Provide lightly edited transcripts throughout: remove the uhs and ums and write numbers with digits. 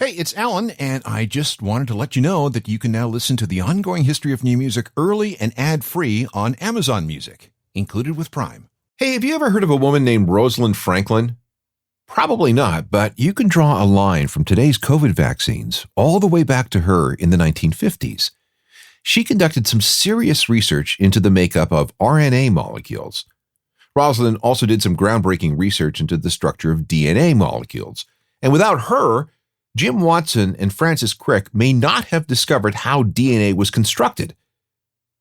Hey, it's Alan, and I just wanted to let you know that you can now listen to the ongoing history of new music early and ad-free on Amazon Music, included with Prime. Hey, have you ever heard of a woman named Rosalind Franklin? Probably not, but you can draw a line from today's COVID vaccines all the way back to her in the 1950s. She conducted some serious research into the makeup of RNA molecules. Rosalind also did some groundbreaking research into the structure of DNA molecules. And without her, Jim Watson and Francis Crick may not have discovered how DNA was constructed.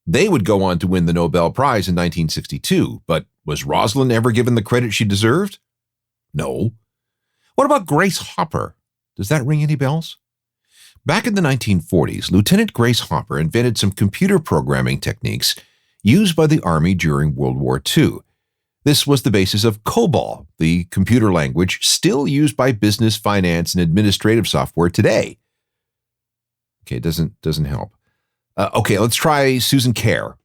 They would go on to win the Nobel Prize in 1962, but was Rosalind ever given the credit she deserved? No. What about Grace Hopper? Does that ring any bells? Back in the 1940s, Lieutenant Grace Hopper invented some computer programming techniques used by the Army during World War II. This was the basis of Cobol, the computer language still used by business, finance, and administrative software today. Okay, it doesn't help. Okay, let's try Susan Kare.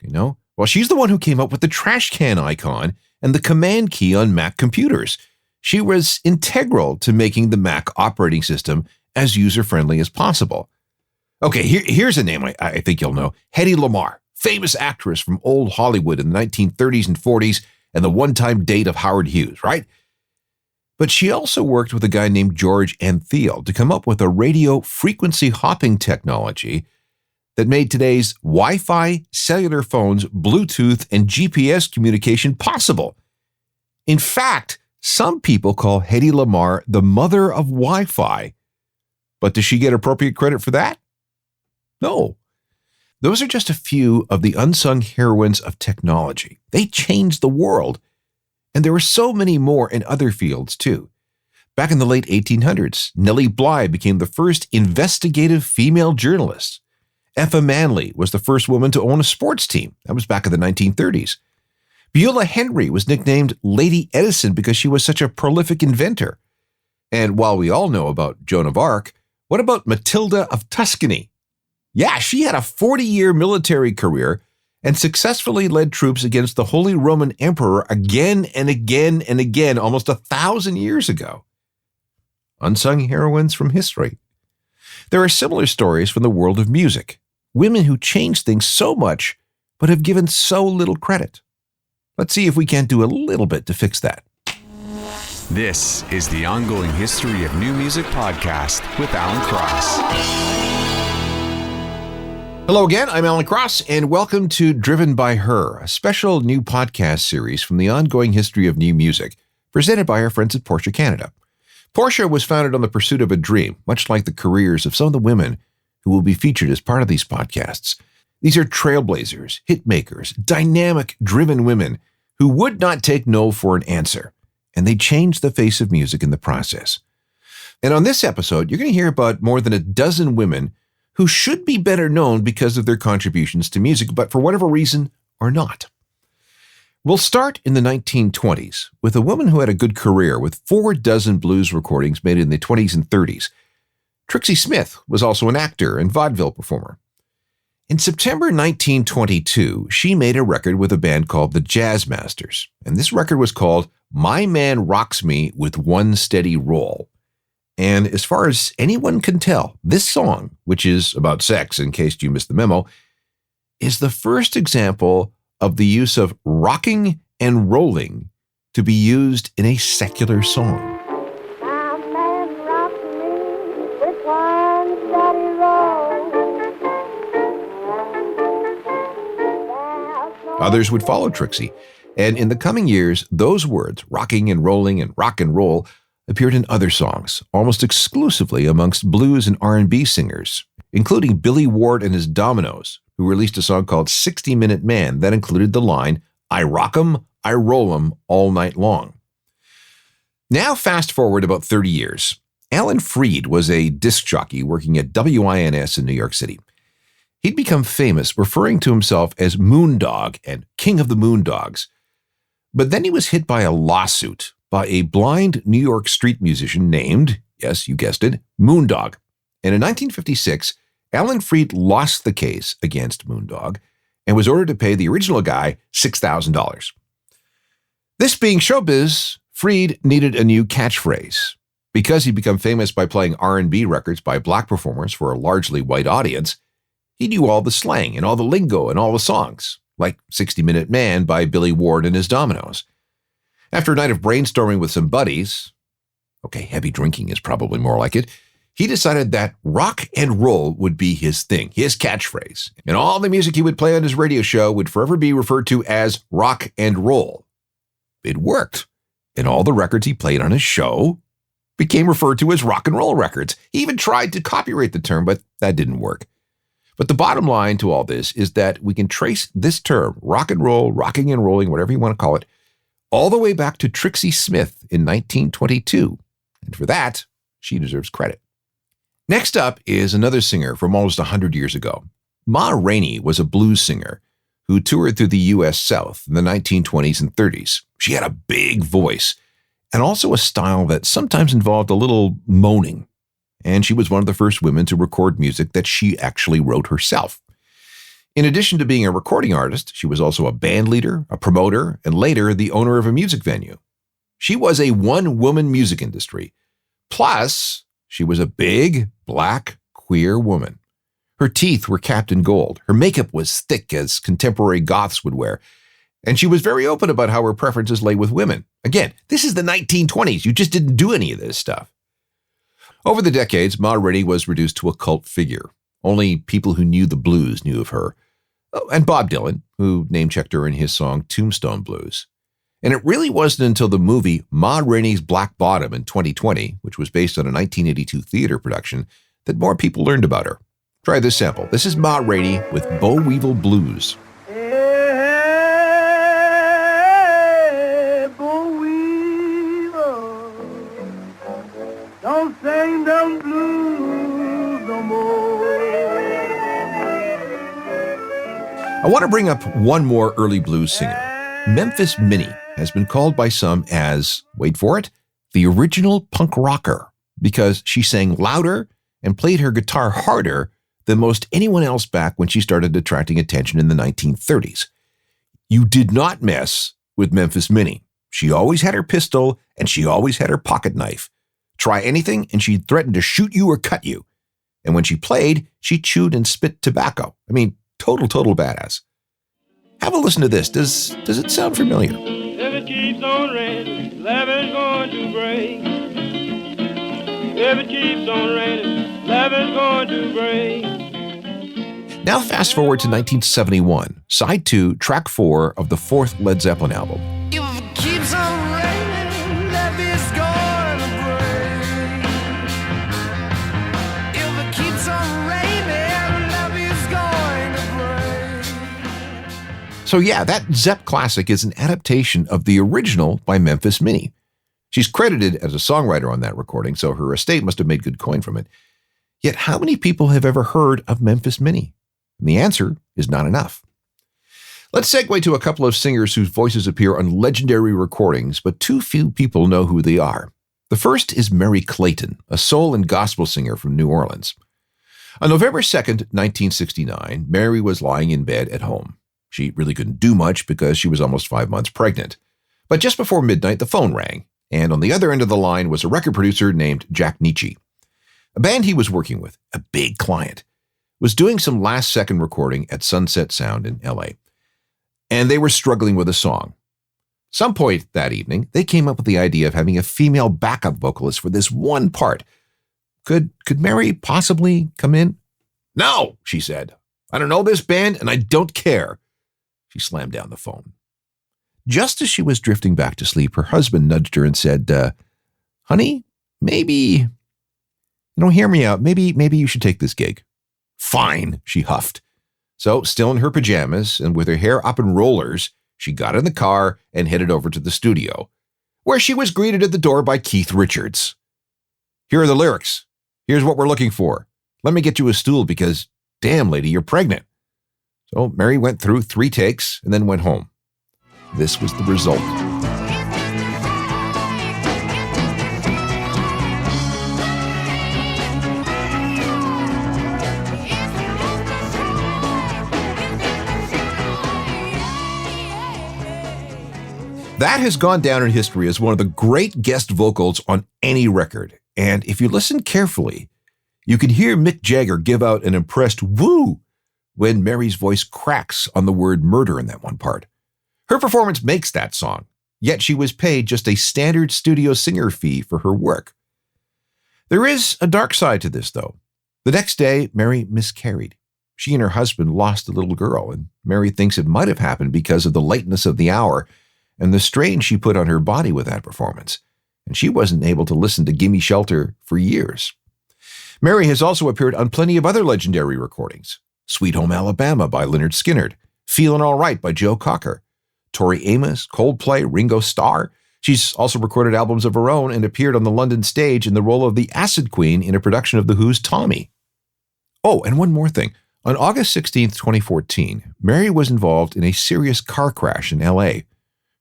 No? Well, she's the one who came up with the trash can icon and the command key on Mac computers. She was integral to making the Mac operating system as user-friendly as possible. Okay, here's a name I think you'll know. Hedy Lamarr, famous actress from old Hollywood in the 1930s and 40s and the one-time date of Howard Hughes, right? But she also worked with a guy named George Antheil to come up with a radio frequency hopping technology that made today's Wi-Fi, cellular phones, Bluetooth, and GPS communication possible. In fact, some people call Hedy Lamarr the mother of Wi-Fi. But does she get appropriate credit for that? No. Those are just a few of the unsung heroines of technology. They changed the world. And there were so many more in other fields, too. Back in the late 1800s, Nellie Bly became the first investigative female journalist. Effa Manley was the first woman to own a sports team. That was back in the 1930s. Beulah Henry was nicknamed Lady Edison because she was such a prolific inventor. And while we all know about Joan of Arc, what about Matilda of Tuscany? Yeah, she had a 40-year military career and successfully led troops against the Holy Roman Emperor again and again and again almost 1,000 years ago. Unsung heroines from history. There are similar stories from the world of music. Women who changed things so much but have given so little credit. Let's see if we can't do a little bit to fix that. This is the Ongoing History of New Music podcast with Alan Cross. Hello again, I'm Alan Cross, and welcome to Driven by Her, a special new podcast series from the Ongoing History of New Music, presented by our friends at Porsche Canada. Porsche was founded on the pursuit of a dream, much like the careers of some of the women who will be featured as part of these podcasts. These are trailblazers, hitmakers, dynamic, driven women who would not take no for an answer, and they changed the face of music in the process. And on this episode, you're going to hear about more than a dozen women who should be better known because of their contributions to music, but for whatever reason, are not. We'll start in the 1920s with a woman who had a good career with 4 dozen blues recordings made in the 20s and 30s. Trixie Smith was also an actor and vaudeville performer. In September 1922, she made a record with a band called the Jazz Masters, and this record was called My Man Rocks Me with One Steady Roll. And as far as anyone can tell, this song, which is about sex in case you missed the memo, is the first example of the use of rocking and rolling to be used in a secular song. Others would follow Trixie, and in the coming years, those words, rocking and rolling and rock and roll, appeared in other songs, almost exclusively amongst blues and R&B singers, including Billy Ward and his Dominoes, who released a song called 60-Minute Man that included the line, I rock 'em, I roll 'em all night long. Now fast forward about 30 years. Alan Freed was a disc jockey working at WINS in New York City. He'd become famous referring to himself as Moondog and King of the Moondogs. But then he was hit by a lawsuit by a blind New York street musician named, yes, you guessed it, Moondog. And in 1956, Alan Freed lost the case against Moondog and was ordered to pay the original guy $6,000. This being showbiz, Freed needed a new catchphrase. Because he'd become famous by playing R&B records by black performers for a largely white audience, he knew all the slang and all the lingo and all the songs, like 60-Minute Man by Billy Ward and his Dominoes. After a night of brainstorming with some buddies, okay, heavy drinking is probably more like it, he decided that rock and roll would be his thing, his catchphrase, and all the music he would play on his radio show would forever be referred to as rock and roll. It worked, and all the records he played on his show became referred to as rock and roll records. He even tried to copyright the term, but that didn't work. But the bottom line to all this is that we can trace this term, rock and roll, rocking and rolling, whatever you want to call it, all the way back to Trixie Smith in 1922. And for that, she deserves credit. Next up is another singer from almost 100 years ago. Ma Rainey was a blues singer who toured through the U.S. South in the 1920s and 30s. She had a big voice and also a style that sometimes involved a little moaning. And she was one of the first women to record music that she actually wrote herself. In addition to being a recording artist, she was also a band leader, a promoter, and later the owner of a music venue. She was a one-woman music industry. Plus, she was a big, black, queer woman. Her teeth were capped in gold. Her makeup was thick as contemporary goths would wear. And she was very open about how her preferences lay with women. Again, this is the 1920s. You just didn't do any of this stuff. Over the decades, Ma Rainey was reduced to a cult figure. Only people who knew the blues knew of her. Oh, and Bob Dylan, who name-checked her in his song Tombstone Blues. And it really wasn't until the movie Ma Rainey's Black Bottom in 2020, which was based on a 1982 theater production, that more people learned about her. Try this sample. This is Ma Rainey with Boll Weevil Blues. Hey, Boll Weevil, don't sing them blues no more. I want to bring up one more early blues singer. Memphis Minnie has been called by some as, wait for it, the original punk rocker, because she sang louder and played her guitar harder than most anyone else back when she started attracting attention in the 1930s. You did not mess with Memphis Minnie. She always had her pistol and she always had her pocket knife. Try anything and she'd threaten to shoot you or cut you. And when she played, she chewed and spit tobacco. I mean, total badass. Have a listen to this. Does it sound familiar? If it keeps on raining, levee's going to break. If it keeps on raining, levee's going to break. Now fast forward to 1971, side 2, track 4 of the 4th Led Zeppelin album. If it keeps on raining, levee's going to break. If it keeps on raining, levee's going to break. So yeah, that Zepp classic is an adaptation of the original by Memphis Minnie. She's credited as a songwriter on that recording, so her estate must have made good coin from it. Yet how many people have ever heard of Memphis Minnie? And the answer is not enough. Let's segue to a couple of singers whose voices appear on legendary recordings, but too few people know who they are. The first is Mary Clayton, a soul and gospel singer from New Orleans. On November 2nd, 1969, Mary was lying in bed at home. She really couldn't do much because she was almost 5 months pregnant. But just before midnight, the phone rang, and on the other end of the line was a record producer named Jack Nietzsche. A band he was working with, a big client, was doing some last-second recording at Sunset Sound in L.A., and they were struggling with a song. Some point that evening, they came up with the idea of having a female backup vocalist for this one part. Could Mary possibly come in? No, she said. I don't know this band, and I don't care. She slammed down the phone. Just as she was drifting back to sleep, her husband nudged her and said, honey, maybe, hear me out. Maybe you should take this gig. Fine, she huffed. So, still in her pajamas and with her hair up in rollers, she got in the car and headed over to the studio, where she was greeted at the door by Keith Richards. Here are the lyrics. Here's what we're looking for. Let me get you a stool because, damn, lady, you're pregnant. So Mary went through 3 takes and then went home. This was the result. That has gone down in history as one of the great guest vocals on any record. And if you listen carefully, you can hear Mick Jagger give out an impressed woo when Mary's voice cracks on the word murder in that one part. Her performance makes that song, yet she was paid just a standard studio singer fee for her work. There is a dark side to this, though. The next day, Mary miscarried. She and her husband lost a little girl, and Mary thinks it might have happened because of the lateness of the hour and the strain she put on her body with that performance, and she wasn't able to listen to Gimme Shelter for years. Mary has also appeared on plenty of other legendary recordings. Sweet Home Alabama by Lynyrd Skynyrd, Feelin' All Right by Joe Cocker, Tori Amos, Coldplay, Ringo Starr. She's also recorded albums of her own and appeared on the London stage in the role of the Acid Queen in a production of The Who's Tommy. Oh, and one more thing. On August 16, 2014, Mary was involved in a serious car crash in L.A.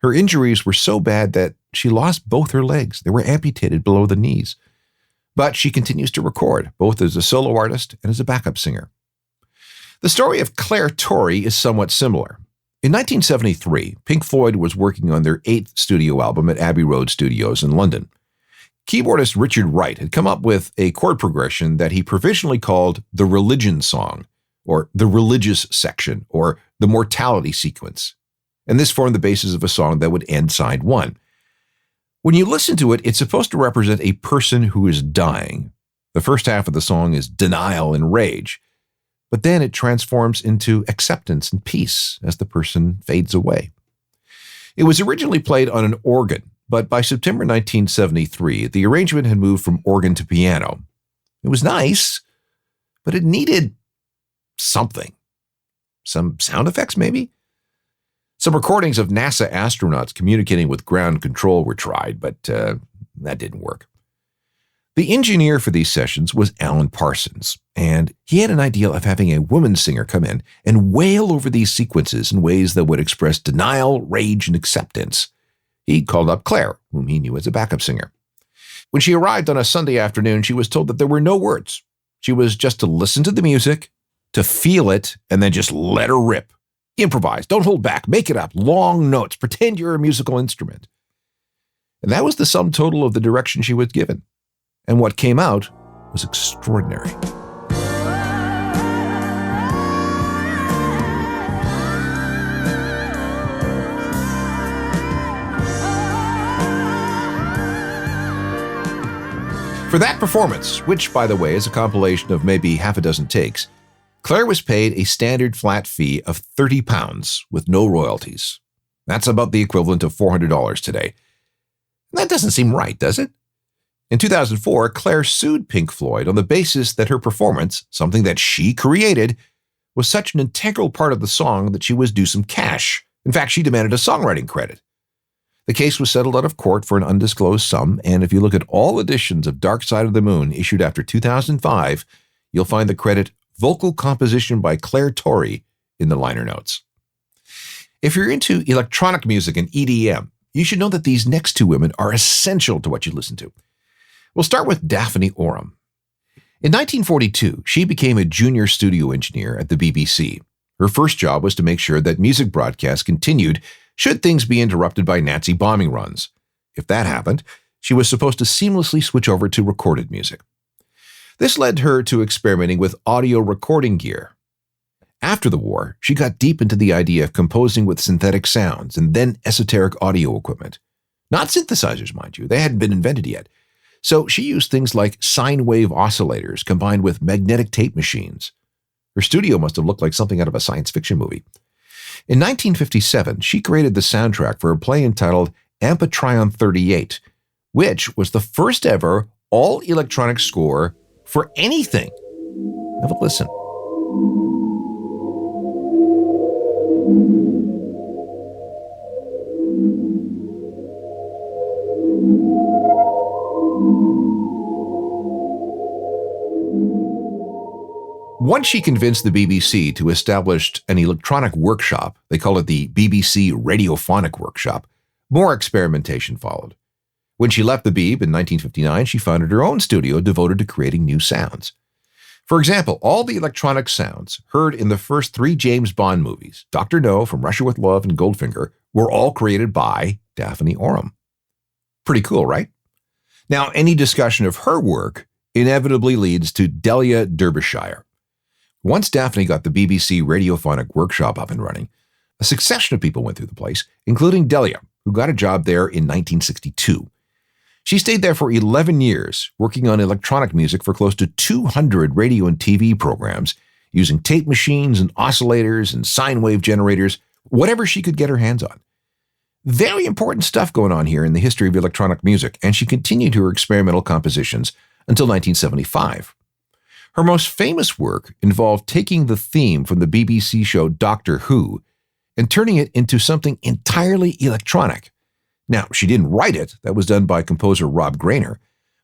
Her injuries were so bad that she lost both her legs. They were amputated below the knees. But she continues to record, both as a solo artist and as a backup singer. The story of Claire Torrey is somewhat similar. In 1973, Pink Floyd was working on their 8th studio album at Abbey Road Studios in London. Keyboardist Richard Wright had come up with a chord progression that he provisionally called the Religion Song, or the Religious Section, or the Mortality Sequence. And this formed the basis of a song that would end side 1. When you listen to it, it's supposed to represent a person who is dying. The first half of the song is denial and rage, but then it transforms into acceptance and peace as the person fades away. It was originally played on an organ, but by September 1973, the arrangement had moved from organ to piano. It was nice, but it needed something. Some sound effects, maybe? Some recordings of NASA astronauts communicating with ground control were tried, but that didn't work. The engineer for these sessions was Alan Parsons, and he had an idea of having a woman singer come in and wail over these sequences in ways that would express denial, rage, and acceptance. He called up Claire, whom he knew as a backup singer. When she arrived on a Sunday afternoon, she was told that there were no words. She was just to listen to the music, to feel it, and then just let her rip. Improvise, don't hold back, make it up, long notes, pretend you're a musical instrument. And that was the sum total of the direction she was given. And what came out was extraordinary. For that performance, which, by the way, is a compilation of maybe half a dozen takes, Claire was paid a standard flat fee of £30 with no royalties. That's about the equivalent of $400 today. That doesn't seem right, does it? In 2004, Claire sued Pink Floyd on the basis that her performance, something that she created, was such an integral part of the song that she was due some cash. In fact, she demanded a songwriting credit. The case was settled out of court for an undisclosed sum, and if you look at all editions of Dark Side of the Moon issued after 2005, you'll find the credit Vocal Composition by Claire Torrey in the liner notes. If you're into electronic music and EDM, you should know that these next two women are essential to what you listen to. We'll start with Daphne Oram. In 1942, she became a junior studio engineer at the BBC. Her first job was to make sure that music broadcasts continued should things be interrupted by Nazi bombing runs. If that happened, she was supposed to seamlessly switch over to recorded music. This led her to experimenting with audio recording gear. After the war, she got deep into the idea of composing with synthetic sounds and then esoteric audio equipment. Not synthesizers, mind you, they hadn't been invented yet. So she used things like sine wave oscillators combined with magnetic tape machines. Her studio must have looked like something out of a science fiction movie. In 1957, she created the soundtrack for a play entitled Amphitryon 38, which was the first ever all-electronic score for anything. Have a listen. Once she convinced the BBC to establish an electronic workshop, they call it the BBC Radiophonic Workshop, more experimentation followed. When she left the Beeb in 1959, she founded her own studio devoted to creating new sounds. For example, all the electronic sounds heard in the first 3 James Bond movies, Dr. No, From Russia with Love, and Goldfinger, were all created by Daphne Oram. Pretty cool, right? Now, any discussion of her work inevitably leads to Delia Derbyshire. Once Daphne got the BBC Radiophonic Workshop up and running, a succession of people went through the place, including Delia, who got a job there in 1962. She stayed there for 11 years, working on electronic music for close to 200 radio and TV programs, using tape machines and oscillators and sine wave generators, whatever she could get her hands on. Very important stuff going on here in the history of electronic music, and she continued her experimental compositions until 1975. Her most famous work involved taking the theme from the BBC show Doctor Who and turning it into something entirely electronic. Now, she didn't write it, that was done by composer Rob Grainer,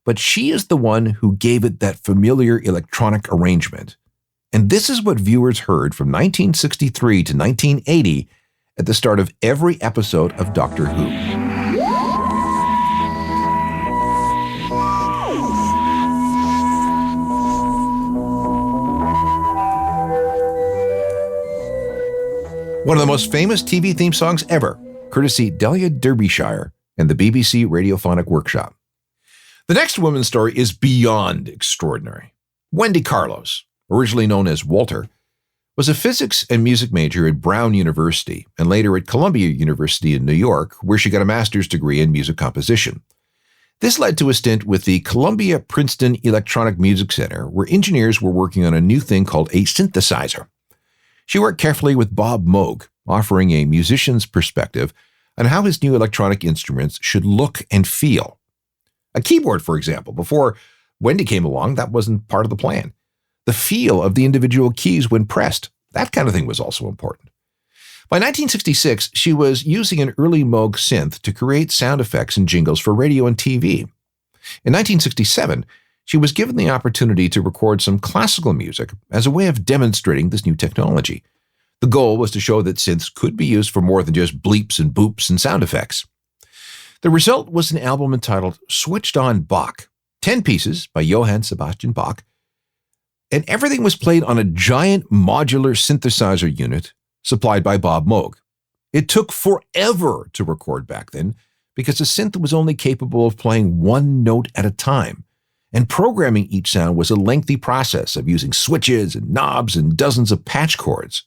but she is the one who gave it that familiar electronic arrangement. And this is what viewers heard from 1963 to 1980 at the start of every episode of Doctor Who. One of the most famous TV theme songs ever, courtesy Delia Derbyshire and the BBC Radiophonic Workshop. The next woman's story is beyond extraordinary. Wendy Carlos, originally known as Walter, was a physics and music major at Brown University and later at Columbia University in New York, where she got a master's degree in music composition. This led to a stint with the Columbia Princeton Electronic Music Center, where engineers were working on a new thing called a synthesizer. She worked carefully with Bob Moog, offering a musician's perspective on how his new electronic instruments should look and feel. A keyboard, for example, before Wendy came along, that wasn't part of the plan. The feel of the individual keys when pressed, that kind of thing was also important. By 1966, she was using an early Moog synth to create sound effects and jingles for radio and TV. In 1967, she was given the opportunity to record some classical music as a way of demonstrating this new technology. The goal was to show that synths could be used for more than just bleeps and boops and sound effects. The result was an album entitled Switched On Bach, 10 pieces by Johann Sebastian Bach, and everything was played on a giant modular synthesizer unit supplied by Bob Moog. It took forever to record back then because the synth was only capable of playing one note at a time, and programming each sound was a lengthy process of using switches and knobs and dozens of patch chords.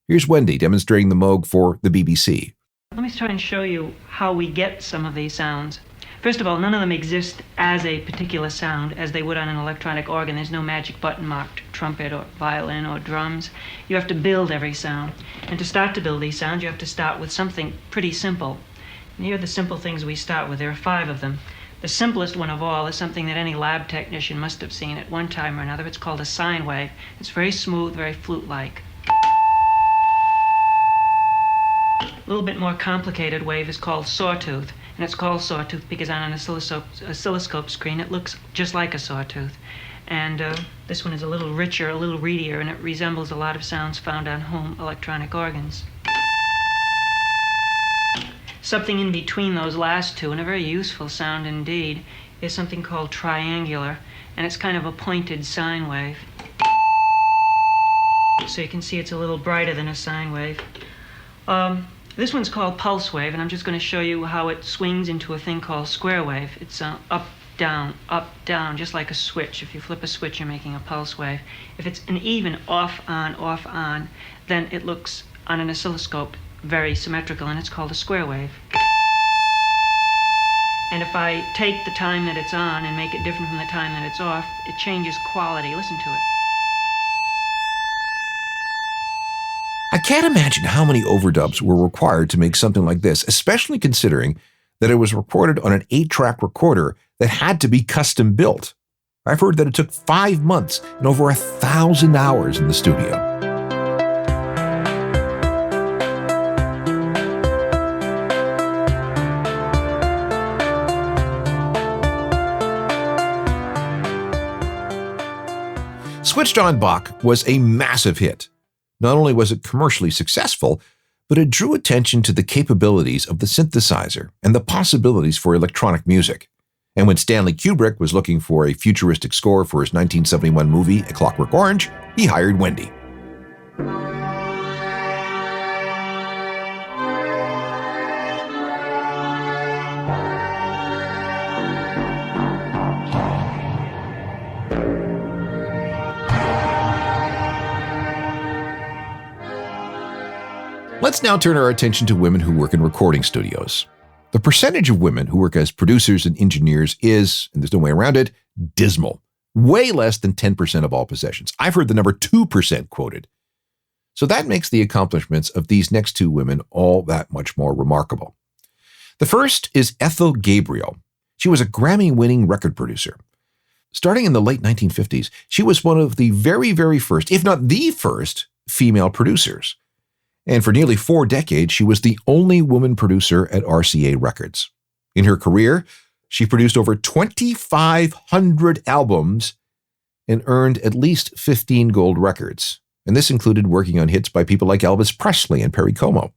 Here's Wendy demonstrating the Moog for the BBC. Let me try and show you how we get some of these sounds. First of all, none of them exist as a particular sound as they would on an electronic organ. There's no magic button marked trumpet or violin or drums. You have to build every sound. And to start to build these sounds, you have to start with something pretty simple. And here are the simple things we start with. There are 5 of them. The simplest one of all is something that any lab technician must have seen at one time or another. It's called a sine wave. It's very smooth, very flute-like. A little bit more complicated wave is called sawtooth, and it's called sawtooth because on an oscilloscope screen it looks just like a sawtooth. And this one is a little richer, a little reedier, and it resembles a lot of sounds found on home electronic organs. Something in between those last two, and a very useful sound indeed, is something called triangular, and it's kind of a pointed sine wave. So you can see it's a little brighter than a sine wave. This one's called pulse wave, and I'm just going to show you how it swings into a thing called square wave. It's up, down, just like a switch. If you flip a switch, you're making a pulse wave. If it's an even off, on, then it looks, on an oscilloscope, very symmetrical, and it's called a square wave. And if I take the time that it's on and make it different from the time that it's off, it changes quality. Listen to it. I can't imagine how many overdubs were required to make something like this, especially considering that it was recorded on an 8-track recorder that had to be custom built. I've heard that it took 5 months and over 1,000 hours in the studio. Switched On Bach was a massive hit. Not only was it commercially successful, but it drew attention to the capabilities of the synthesizer and the possibilities for electronic music. And when Stanley Kubrick was looking for a futuristic score for his 1971 movie A Clockwork Orange, he hired Wendy. Let's now turn our attention to women who work in recording studios. The percentage of women who work as producers and engineers is, and there's no way around it, dismal. Way less than 10% of all positions. I've heard the number 2% quoted. So that makes the accomplishments of these next two women all that much more remarkable. The first is Ethel Gabriel. She was a Grammy-winning record producer. Starting in the late 1950s, she was one of the very, very first, if not the first, female producers. And for nearly 4 decades, she was the only woman producer at RCA Records. In her career, she produced over 2,500 albums and earned at least 15 gold records. And this included working on hits by people like Elvis Presley and Perry Como.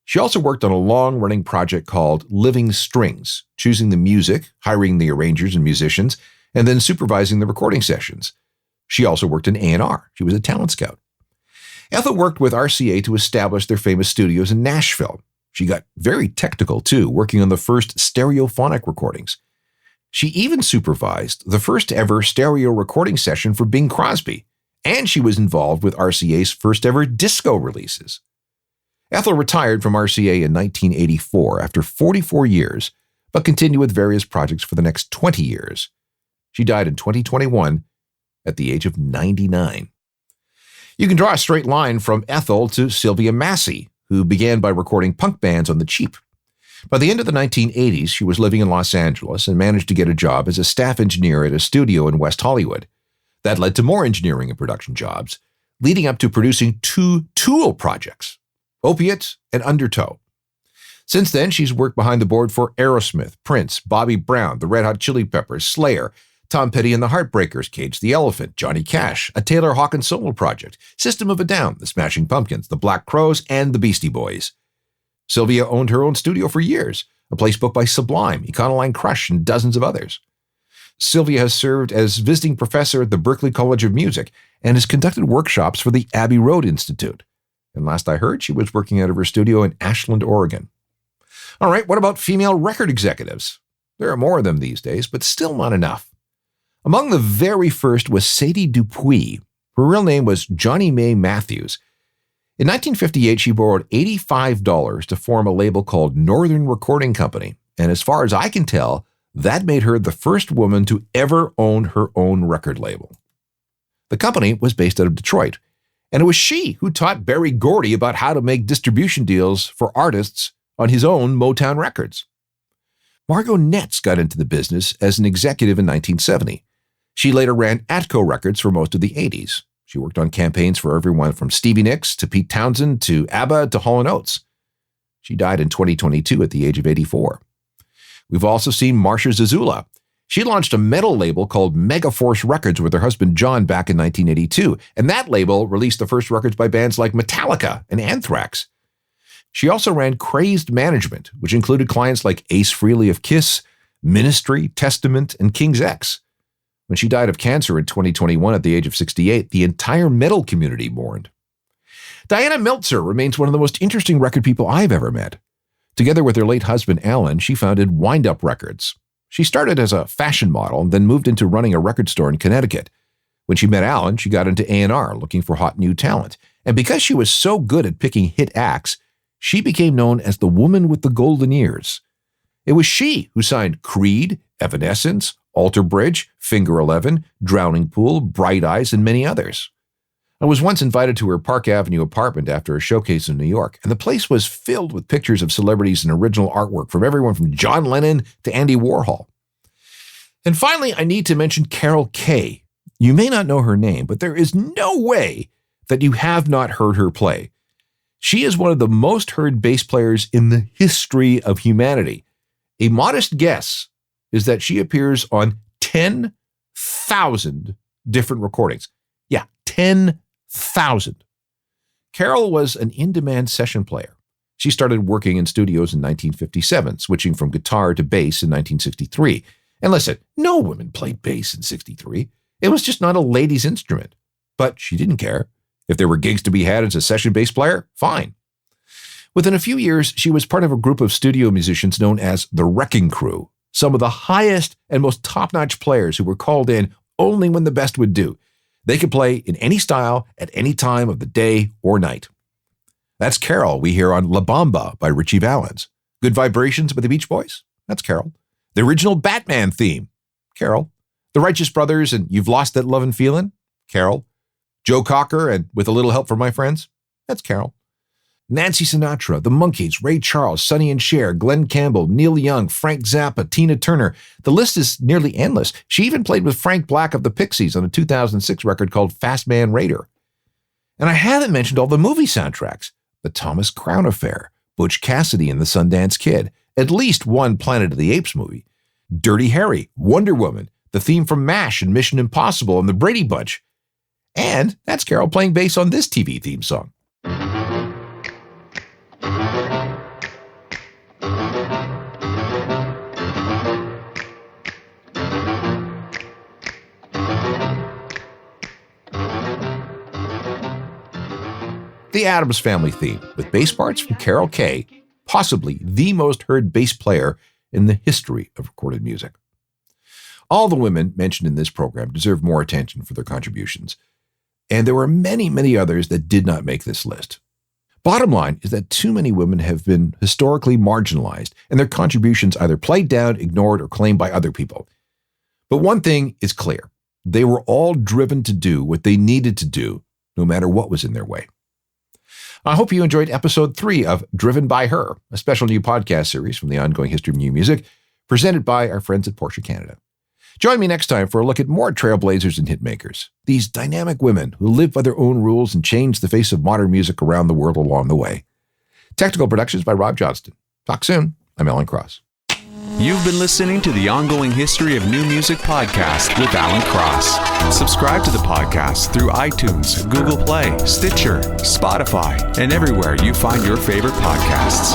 She also worked on a long-running project called Living Strings, choosing the music, hiring the arrangers and musicians, and then supervising the recording sessions. She also worked in A&R. She was a talent scout. Ethel worked with RCA to establish their famous studios in Nashville. She got very technical, too, working on the first stereophonic recordings. She even supervised the first ever stereo recording session for Bing Crosby, and she was involved with RCA's first ever disco releases. Ethel retired from RCA in 1984 after 44 years, but continued with various projects for the next 20 years. She died in 2021 at the age of 99. You can draw a straight line from Ethel to Sylvia Massey, who began by recording punk bands on the cheap. By the end of the 1980s, she was living in Los Angeles and managed to get a job as a staff engineer at a studio in West Hollywood. That led to more engineering and production jobs, leading up to producing 2 Tool projects, Opiate and Undertow. Since then, she's worked behind the board for Aerosmith, Prince, Bobby Brown, the Red Hot Chili Peppers, Slayer, Tom Petty and the Heartbreakers, Cage the Elephant, Johnny Cash, a Taylor Hawkins solo project, System of a Down, the Smashing Pumpkins, the Black Crowes, and the Beastie Boys. Sylvia owned her own studio for years, a place booked by Sublime, Econoline Crush, and dozens of others. Sylvia has served as visiting professor at the Berklee College of Music and has conducted workshops for the Abbey Road Institute. And last I heard, she was working out of her studio in Ashland, Oregon. All right, what about female record executives? There are more of them these days, but still not enough. Among the very first was Sadie Dupuis. Her real name was Johnny Mae Matthews. In 1958, she borrowed $85 to form a label called Northern Recording Company, and as far as I can tell, that made her the first woman to ever own her own record label. The company was based out of Detroit, and it was she who taught Berry Gordy about how to make distribution deals for artists on his own Motown Records. Margot Netz got into the business as an executive in 1970. She later ran Atco Records for most of the 80s. She worked on campaigns for everyone from Stevie Nicks to Pete Townsend to ABBA to Hall & Oates. She died in 2022 at the age of 84. We've also seen Marcia Zazula. She launched a metal label called Megaforce Records with her husband John back in 1982, and that label released the first records by bands like Metallica and Anthrax. She also ran Crazed Management, which included clients like Ace Frehley of Kiss, Ministry, Testament, and King's X. When she died of cancer in 2021 at the age of 68, the entire metal community mourned. Diana Meltzer remains one of the most interesting record people I've ever met. Together with her late husband, Alan, she founded Wind Up Records. She started as a fashion model and then moved into running a record store in Connecticut. When she met Alan, she got into A&R looking for hot new talent. And because she was so good at picking hit acts, she became known as the woman with the golden ears. It was she who signed Creed, Evanescence, Alter Bridge, Finger 11, Drowning Pool, Bright Eyes, and many others. I was once invited to her Park Avenue apartment after a showcase in New York, and the place was filled with pictures of celebrities and original artwork from everyone from John Lennon to Andy Warhol. And finally, I need to mention Carol Kay. You may not know her name, but there is no way that you have not heard her play. She is one of the most heard bass players in the history of humanity. A modest guess is that she appears on 10,000 different recordings. Yeah, 10,000. Carol was an in-demand session player. She started working in studios in 1957, switching from guitar to bass in 1963. And listen, no women played bass in 63. It was just not a lady's instrument. But she didn't care. If there were gigs to be had as a session bass player, fine. Within a few years, she was part of a group of studio musicians known as the Wrecking Crew, some of the highest and most top-notch players who were called in only when the best would do. They could play in any style at any time of the day or night. That's Carol, we hear on La Bamba by Richie Valens. Good Vibrations by the Beach Boys. That's Carol. The original Batman theme. Carol. The Righteous Brothers and You've Lost That Lovin' Feelin'. Carol. Joe Cocker and With a Little Help from My Friends. That's Carol. Nancy Sinatra, The Monkees, Ray Charles, Sonny and Cher, Glenn Campbell, Neil Young, Frank Zappa, Tina Turner. The list is nearly endless. She even played with Frank Black of the Pixies on a 2006 record called Fast Man Raider. And I haven't mentioned all the movie soundtracks. The Thomas Crown Affair, Butch Cassidy and the Sundance Kid, at least one Planet of the Apes movie, Dirty Harry, Wonder Woman, the theme from MASH and Mission Impossible and the Brady Bunch. And that's Carol playing bass on this TV theme song. The Addams Family theme, with bass parts from Carol Kaye, possibly the most heard bass player in the history of recorded music. All the women mentioned in this program deserve more attention for their contributions, and there were many, many others that did not make this list. Bottom line is that too many women have been historically marginalized, and their contributions either played down, ignored, or claimed by other people. But one thing is clear. They were all driven to do what they needed to do, no matter what was in their way. I hope you enjoyed episode 3 of Driven by Her, a special new podcast series from the Ongoing History of New Music, presented by our friends at Porsche Canada. Join me next time for a look at more trailblazers and hitmakers, these dynamic women who live by their own rules and change the face of modern music around the world along the way. Technical productions by Rob Johnston. Talk soon. I'm Alan Cross. You've been listening to the Ongoing History of New Music podcast with Alan Cross. Subscribe to the podcast through iTunes, Google Play, Stitcher, Spotify, and everywhere you find your favorite podcasts.